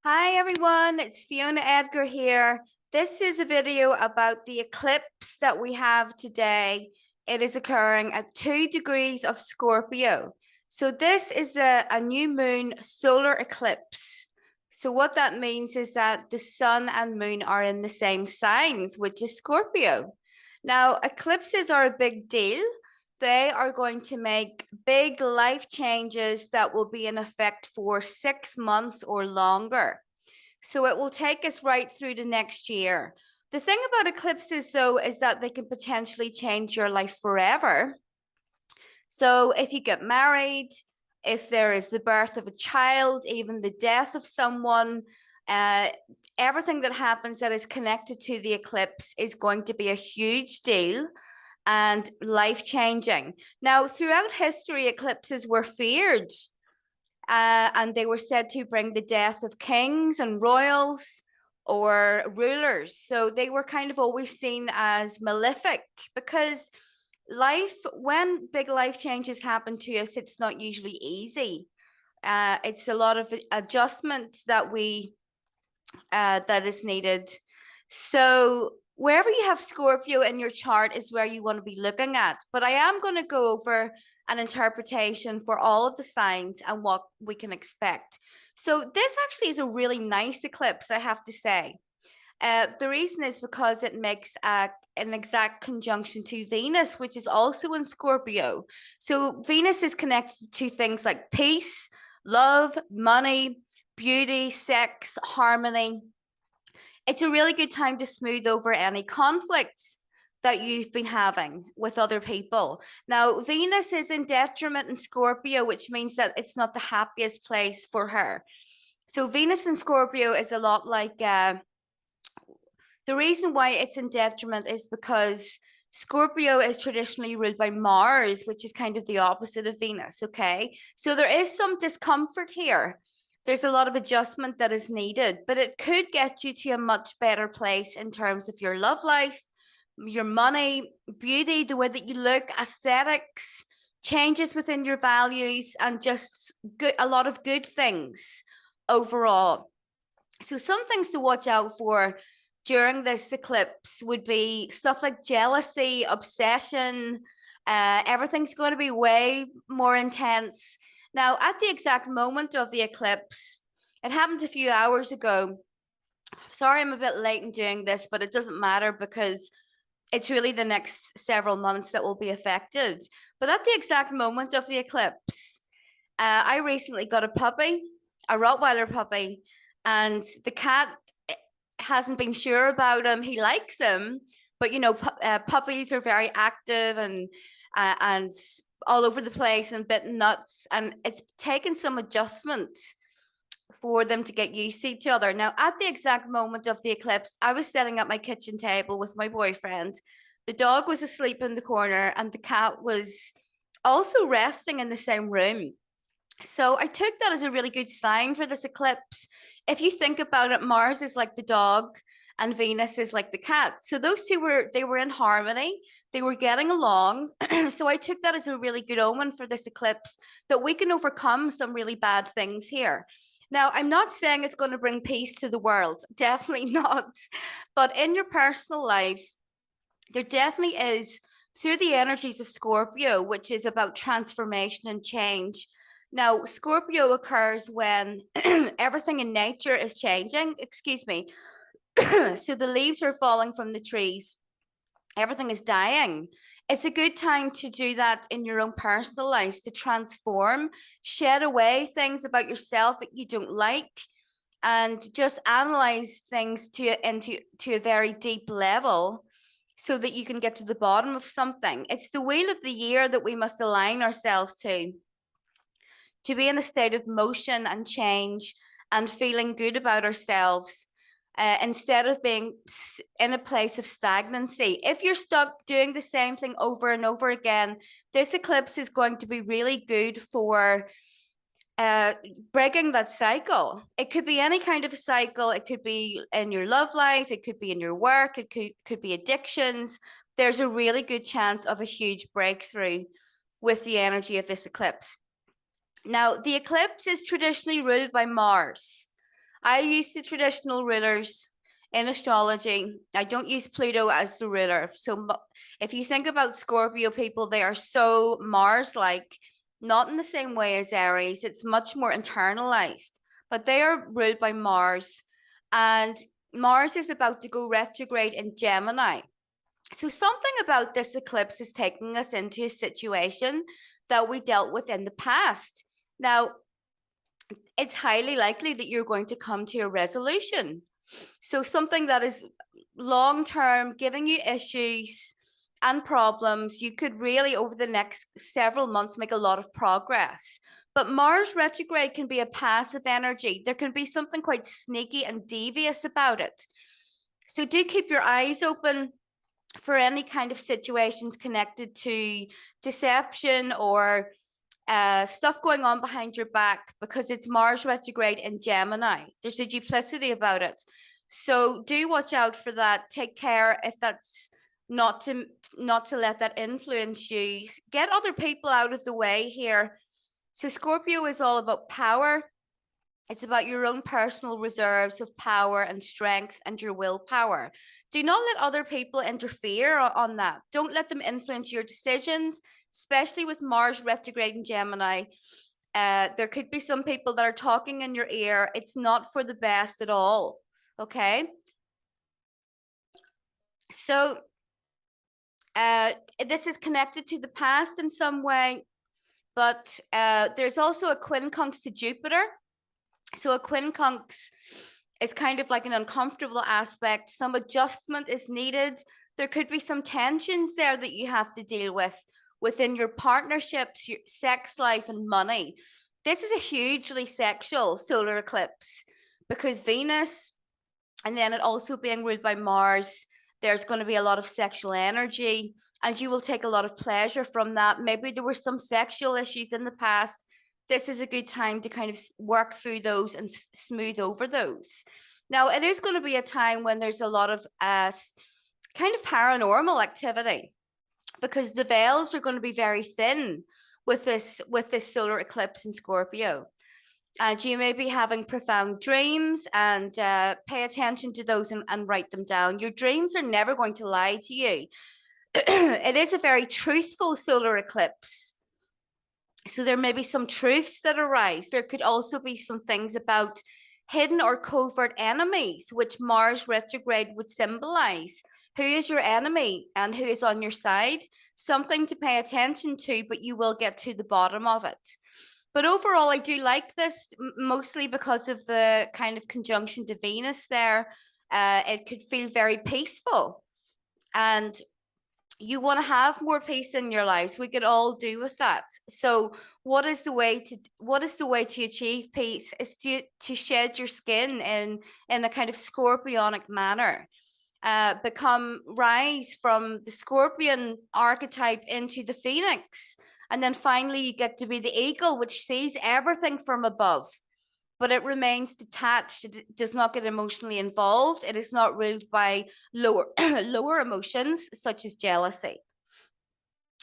Hi everyone, it's Fiona Edgar here. This is a video about the eclipse that we have today. It is occurring at 2 degrees of Scorpio. So this is a new moon solar eclipse. So what that means is that the sun and moon are in the same signs, which is Scorpio. Now, eclipses are a big deal. They are going to make big life changes that will be in effect for 6 months or longer. So it will take us right through to next year. The thing about eclipses, though, is that they can potentially change your life forever. So if you get married, if there is the birth of a child, even the death of someone, uh, everything that happens that is connected to the eclipse is going to be a huge deal and life changing. Now, throughout history, eclipses were feared, and they were said to bring the death of kings and royals or rulers. So they were kind of always seen as malefic because life, when big life changes happen to us, it's not usually easy. It's a lot of adjustment that is needed. So wherever you have Scorpio in your chart is where you want to be looking at. But I am going to go over an interpretation for all of the signs and what we can expect. So this actually is a really nice eclipse, I have to say. The reason is because it makes an exact conjunction to Venus, which is also in Scorpio. So Venus is connected to things like peace, love, money, beauty, sex, harmony. It's a really good time to smooth over any conflicts that you've been having with other people. Now, Venus is in detriment in Scorpio, which means that it's not the happiest place for her. So Venus in Scorpio is a lot like the reason why it's in detriment is because Scorpio is traditionally ruled by Mars, which is kind of the opposite of Venus. Okay. So there is some discomfort here. There's a lot of adjustment that is needed, but it could get you to a much better place in terms of your love life, your money, beauty, the way that you look, aesthetics, changes within your values, and just good, a lot of good things overall. So, some things to watch out for during this eclipse would be stuff like jealousy, obsession. Everything's going to be way more intense. Now, at the exact moment of the eclipse, it happened a few hours ago. Sorry, I'm a bit late in doing this, but it doesn't matter because it's really the next several months that will be affected. But at the exact moment of the eclipse, I recently got a puppy, a Rottweiler puppy, and the cat hasn't been sure about him. He likes him, but puppies are very active and all over the place and a bit nuts, and it's taken some adjustment for them to get used to each other. Now, at the exact moment of the eclipse, I was setting up my kitchen table with my boyfriend. The dog was asleep in the corner, and the cat was also resting in the same room. So I took that as a really good sign for this eclipse. If you think about it, Mars is like the dog and Venus is like the cat. So those two were in harmony. They were getting along. So I took that as a really good omen for this eclipse that we can overcome some really bad things here. Now, I'm not saying it's going to bring peace to the world, definitely not. But in your personal lives, there definitely is, through the energies of Scorpio, which is about transformation and change. Now, Scorpio occurs when everything in nature is changing. Excuse me. So the leaves are falling from the trees, everything is dying. It's a good time to do that in your own personal lives, to transform, shed away things about yourself that you don't like, and just analyze things to a very deep level so that you can get to the bottom of something. It's the wheel of the year that we must align ourselves to be in a state of motion and change and feeling good about ourselves, instead of being in a place of stagnancy. If you're stuck doing the same thing over and over again, this eclipse is going to be really good for breaking that cycle. It could be any kind of a cycle. It could be in your love life. It could be in your work. It could be addictions. There's a really good chance of a huge breakthrough with the energy of this eclipse. Now, the eclipse is traditionally ruled by Mars. I use the traditional rulers in astrology. I don't use Pluto as the ruler. So if you think about Scorpio people, they are so Mars-like, not in the same way as Aries. It's much more internalized, but they are ruled by Mars. And Mars is about to go retrograde in Gemini. So something about this eclipse is taking us into a situation that we dealt with in the past. Now, it's highly likely that you're going to come to a resolution. So something that is long term, giving you issues and problems, you could really, over the next several months, make a lot of progress. But Mars retrograde can be a passive energy. There can be something quite sneaky and devious about it. So do keep your eyes open for any kind of situations connected to deception or stuff going on behind your back, because it's Mars retrograde in Gemini. There's a duplicity about it. So do watch out for that. Take care if that's not to let that influence you. Get other people out of the way here. So Scorpio is all about power. It's about your own personal reserves of power and strength and your willpower. Do not let other people interfere on that. Don't let them influence your decisions, especially with Mars retrograde in Gemini. There could be some people that are talking in your ear. It's not for the best at all. Okay. So this is connected to the past in some way, but there's also a quincunx to Jupiter. So a quincunx is kind of like an uncomfortable aspect. Some adjustment is needed. There could be some tensions there that you have to deal with within your partnerships, your sex life, and money. This is a hugely sexual solar eclipse because Venus, and then it also being ruled by Mars, there's going to be a lot of sexual energy, and you will take a lot of pleasure from that. Maybe there were some sexual issues in the past. This is a good time to kind of work through those and smooth over those. Now, it is going to be a time when there's a lot of kind of paranormal activity, because the veils are going to be very thin with this solar eclipse in Scorpio. And you may be having profound dreams, and pay attention to those and write them down. Your dreams are never going to lie to you. It is a very truthful solar eclipse. So there may be some truths that arise. There could also be some things about hidden or covert enemies, which Mars retrograde would symbolize. Who is your enemy and who is on your side? Something to pay attention to, but you will get to the bottom of it. But overall, I do like this, mostly because of the kind of conjunction to Venus there. It could feel very peaceful, and you want to have more peace in your lives. We could all do with that. So what is the way to achieve peace? Is to shed your skin in a kind of scorpionic manner. Rise from the scorpion archetype into the phoenix. And then finally you get to be the eagle, which sees everything from above, but it remains detached. It does not get emotionally involved. It is not ruled by lower emotions such as jealousy.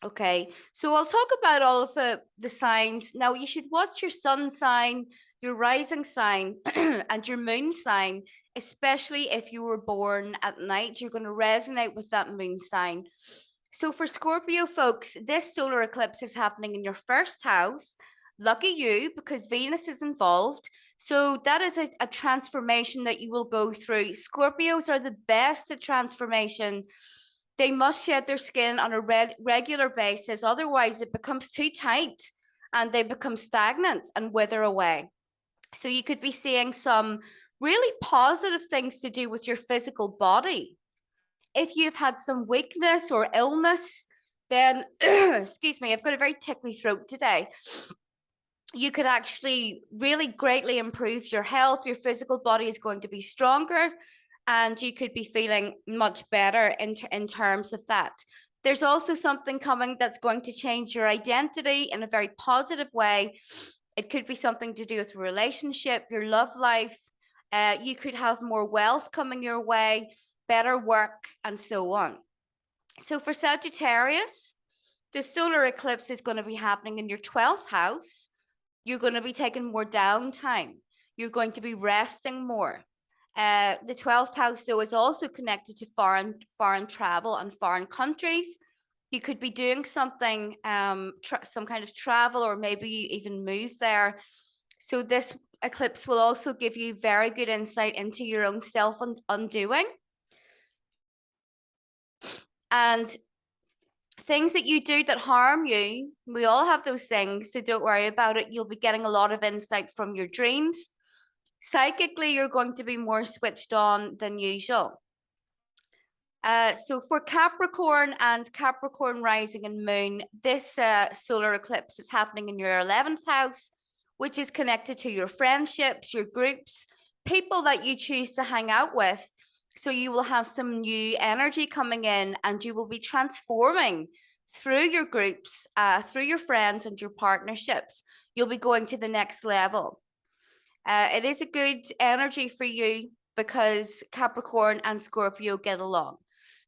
Okay, so I'll talk about all of the signs. Now, you should watch your sun sign, your rising sign, and your moon sign, especially if you were born at night. You're going to resonate with that moon sign. So for Scorpio folks, this solar eclipse is happening in your first house. Lucky you, because Venus is involved. So that is a transformation that you will go through. Scorpios are the best at transformation. They must shed their skin on a regular basis. Otherwise, it becomes too tight and they become stagnant and wither away. So you could be seeing some really positive things to do with your physical body. If you've had some weakness or illness, then, excuse me, I've got a very tickly throat today. You could actually really greatly improve your health. Your physical body is going to be stronger, and you could be feeling much better in terms of that. There's also something coming that's going to change your identity in a very positive way. It could be something to do with a relationship, your love life. You could have more wealth coming your way, better work, and so on. So for Sagittarius, the solar eclipse is going to be happening in your 12th house. You're going to be taking more downtime. You're going to be resting more. The 12th house, though, is also connected to foreign travel and foreign countries. You could be doing something, some kind of travel, or maybe you even move there. So this eclipse will also give you very good insight into your own self undoing. And things that you do that harm you, we all have those things, so don't worry about it. You'll be getting a lot of insight from your dreams. Psychically, you're going to be more switched on than usual. So for Capricorn and Capricorn rising and moon, this solar eclipse is happening in your 11th house, which is connected to your friendships, your groups, people that you choose to hang out with. So you will have some new energy coming in, and you will be transforming through your groups, through your friends and your partnerships. You'll be going to the next level. It is a good energy for you because Capricorn and Scorpio get along.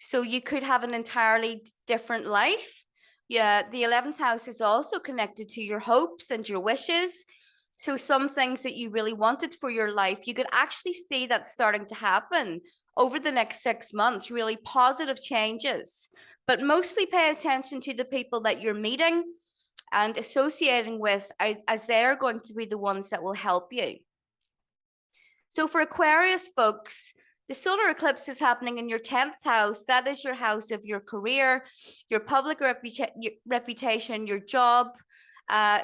So you could have an entirely different life. Yeah, the 11th house is also connected to your hopes and your wishes. So some things that you really wanted for your life, you could actually see that starting to happen over the next 6 months, really positive changes. But mostly pay attention to the people that you're meeting and associating with, as they're going to be the ones that will help you. So for Aquarius folks, the solar eclipse is happening in your 10th house. That is your house of your career, your public reputation, your job.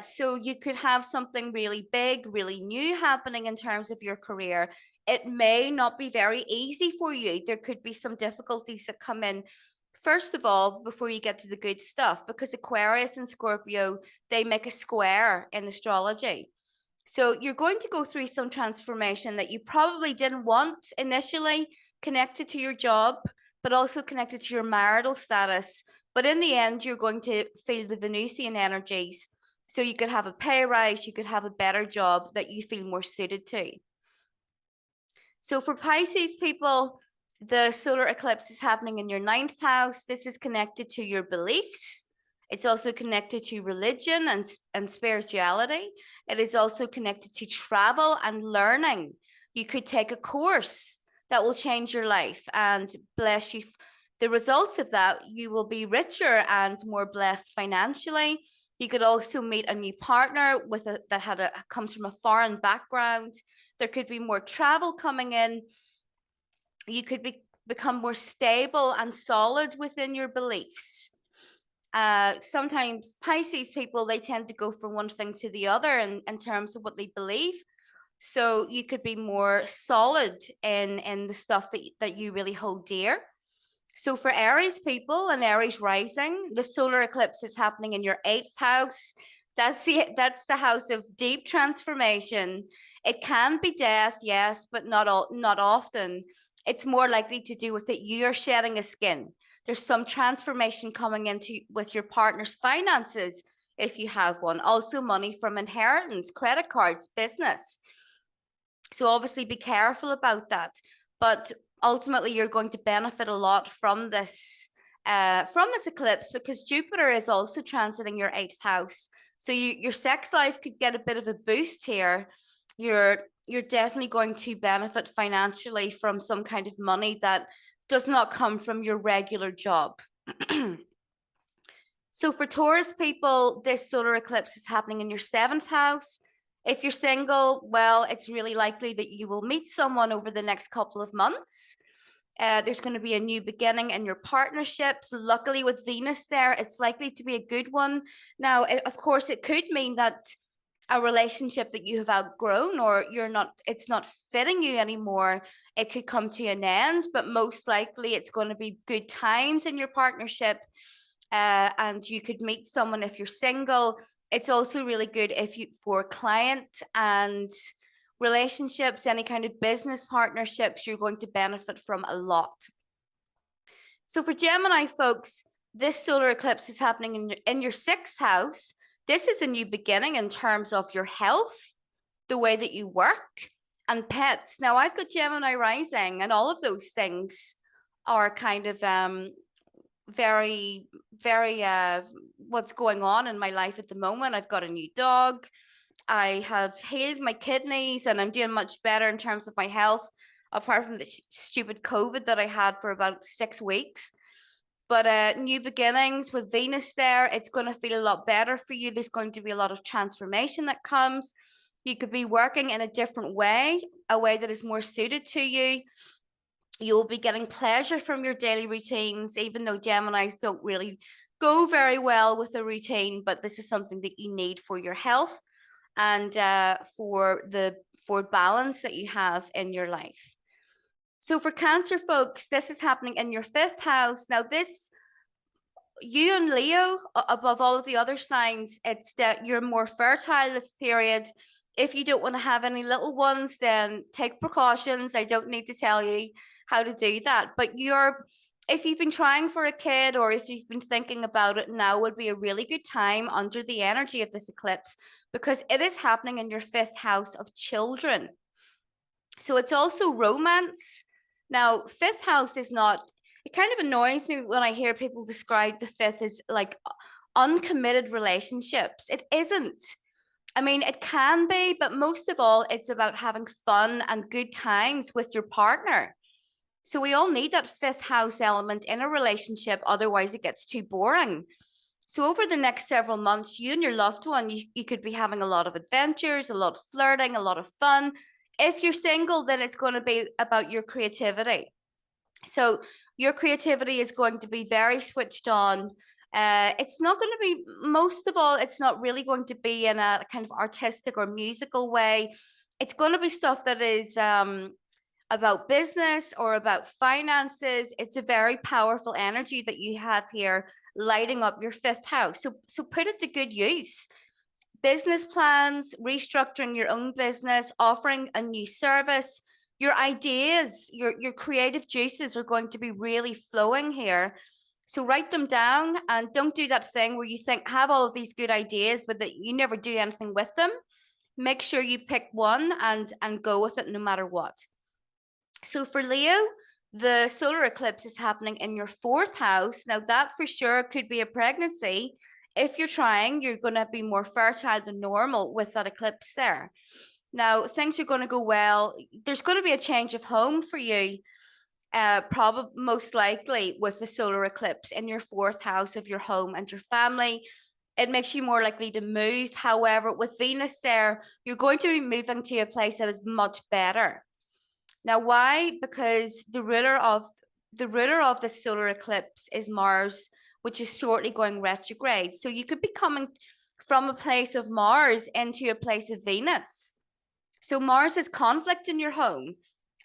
So you could have something really big, really new happening in terms of your career. It may not be very easy for you. There could be some difficulties that come in, first of all, before you get to the good stuff, because Aquarius and Scorpio, they make a square in astrology. So you're going to go through some transformation that you probably didn't want initially, connected to your job, but also connected to your marital status. But in the end, you're going to feel the Venusian energies. So you could have a pay rise, you could have a better job that you feel more suited to. So for Pisces people, the solar eclipse is happening in your 9th house. This is connected to your beliefs. It's also connected to religion and spirituality. It is also connected to travel and learning. You could take a course that will change your life and bless you. The results of that, you will be richer and more blessed financially. You could also meet a new partner that comes from a foreign background. There could be more travel coming in. You could become more stable and solid within your beliefs. Sometimes Pisces people, they tend to go from one thing to the other in terms of what they believe. So you could be more solid in the stuff that you really hold dear. So for Aries people and Aries rising, the solar eclipse is happening in your 8th house. That's the house of deep transformation. It can be death, yes, but not often. It's more likely to do with that you're shedding a skin. There's some transformation coming into with your partner's finances, if you have one. Also money from inheritance, credit cards, business. So obviously be careful about that. But ultimately, you're going to benefit a lot from this eclipse, because Jupiter is also transiting your 8th house. So your sex life could get a bit of a boost here. You're definitely going to benefit financially from some kind of money that does not come from your regular job. So for Taurus people, this solar eclipse is happening in your 7th house. If you're single, well, it's really likely that you will meet someone over the next couple of months. There's going to be a new beginning in your partnerships. Luckily, with Venus there, it's likely to be a good one. Now, of course, it could mean that a relationship that you have outgrown, or it's not fitting you anymore, it could come to an end, but most likely it's going to be good times in your partnership. And you could meet someone if you're single. It's also really good for client and relationships, any kind of business partnerships, you're going to benefit from a lot. So for Gemini folks, this solar eclipse is happening in your 6th house. This is a new beginning in terms of your health, the way that you work, and pets. Now, I've got Gemini rising, and all of those things are kind of very, very what's going on in my life at the moment. I've got a new dog. I have healed my kidneys and I'm doing much better in terms of my health, apart from the stupid COVID that I had for about 6 weeks. But new beginnings with Venus there, it's going to feel a lot better for you. There's going to be a lot of transformation that comes. You could be working in a different way, a way that is more suited to you. You'll be getting pleasure from your daily routines, even though Geminis don't really go very well with a routine, but this is something that you need for your health and for balance that you have in your life. So for Cancer folks, this is happening in your 5th house. Now this, you and Leo, above all of the other signs, it's that you're more fertile this period. If you don't want to have any little ones, then take precautions. I don't need to tell you how to do that. But if you've been trying for a kid or if you've been thinking about it, now would be a really good time under the energy of this eclipse, because it is happening in your 5th house of children. So it's also romance. Now, 5th house is not, it kind of annoys me when I hear people describe the 5th as like uncommitted relationships. It isn't. I mean, it can be, but most of all, it's about having fun and good times with your partner. So we all need that 5th house element in a relationship, otherwise it gets too boring. So over the next several months, you and your loved one, you could be having a lot of adventures, a lot of flirting, a lot of fun. If you're single, then it's going to be about your creativity. So your creativity is going to be very switched on. It's not going to be, most of all, it's not really going to be in a kind of artistic or musical way. It's going to be stuff that is about business or about finances. It's a very powerful energy that you have here lighting up your 5th house. So put it to good use. Business plans, restructuring your own business, offering a new service, your ideas, your creative juices are going to be really flowing here. So write them down and don't do that thing where you think have all of these good ideas, but that you never do anything with them. Make sure you pick one and go with it no matter what. So for Leo, the solar eclipse is happening in your 4th house. Now that for sure could be a pregnancy. If you're trying, you're going to be more fertile than normal with that eclipse there. Now things are going to go well. There's going to be a change of home for you, probably most likely with the solar eclipse in your 4th house of your home and your family. It makes you more likely to move. However, with Venus there, you're going to be moving to a place that is much better. Now, why? Because the ruler of the solar eclipse is Mars, which is shortly going retrograde. So you could be coming from a place of Mars into a place of Venus. So Mars is conflict in your home,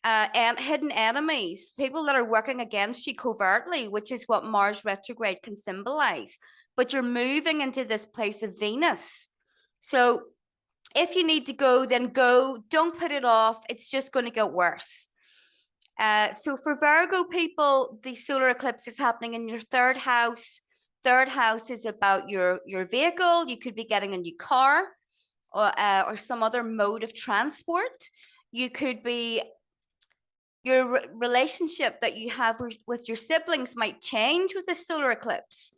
and hidden enemies, people that are working against you covertly, which is what Mars retrograde can symbolize. But you're moving into this place of Venus. So if you need to go, then go. Don't put it off. It's just going to get worse. So for Virgo people, the solar eclipse is happening in your 3rd house. 3rd house is about your vehicle. You could be getting a new car or some other mode of transport. You could be, your relationship that you have with your siblings might change with the solar eclipse.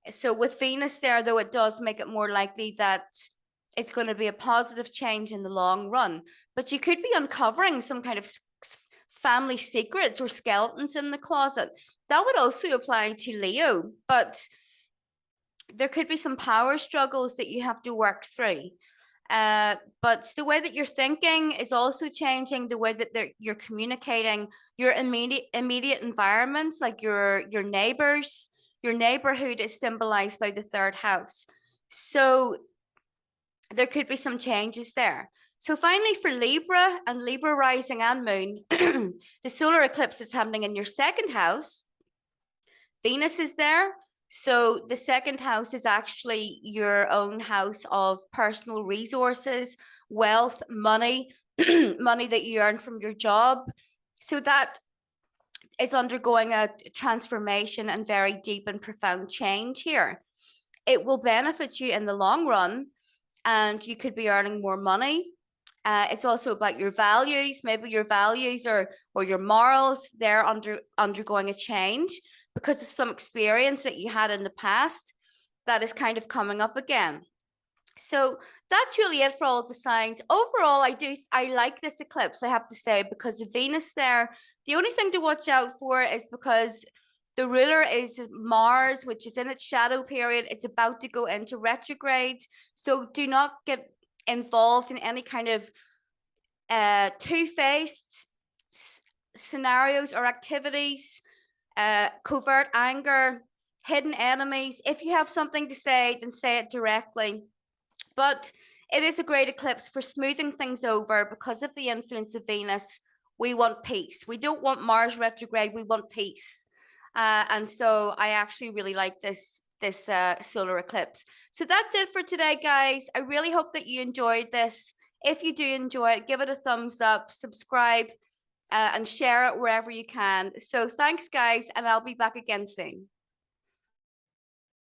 So with Venus there, though, it does make it more likely that it's going to be a positive change in the long run. But you could be uncovering some kind of family secrets or skeletons in the closet. That would also apply to Leo, but there could be some power struggles that you have to work through. But the way that you're thinking is also changing, the way that you're communicating, your immediate environments, like your neighbors, your neighborhood is symbolized by the 3rd house. So there could be some changes there. So finally for Libra and Libra rising and moon, the solar eclipse is happening in your 2nd house. Venus is there. So the 2nd house is actually your own house of personal resources, wealth, money, money that you earn from your job. So that is undergoing a transformation and very deep and profound change here. It will benefit you in the long run, and you could be earning more money. It's also about your values. Maybe your values or your morals, they're undergoing a change because of some experience that you had in the past that is kind of coming up again. So that's really it for all of the signs. Overall, I like this eclipse, I have to say, because of Venus there. The only thing to watch out for is because the ruler is Mars, which is in its shadow period. It's about to go into retrograde. So do not get involved in any kind of two-faced scenarios or activities, covert anger, hidden enemies. If you have something to say, then say it directly. But it is a great eclipse for smoothing things over because of the influence of Venus. We want peace. We don't want Mars retrograde. We want peace. And so I actually really like this solar eclipse. So that's it for today, guys. I really hope that you enjoyed this. If you do enjoy it, give it a thumbs up, subscribe, and share it wherever you can. So thanks, guys, and I'll be back again soon.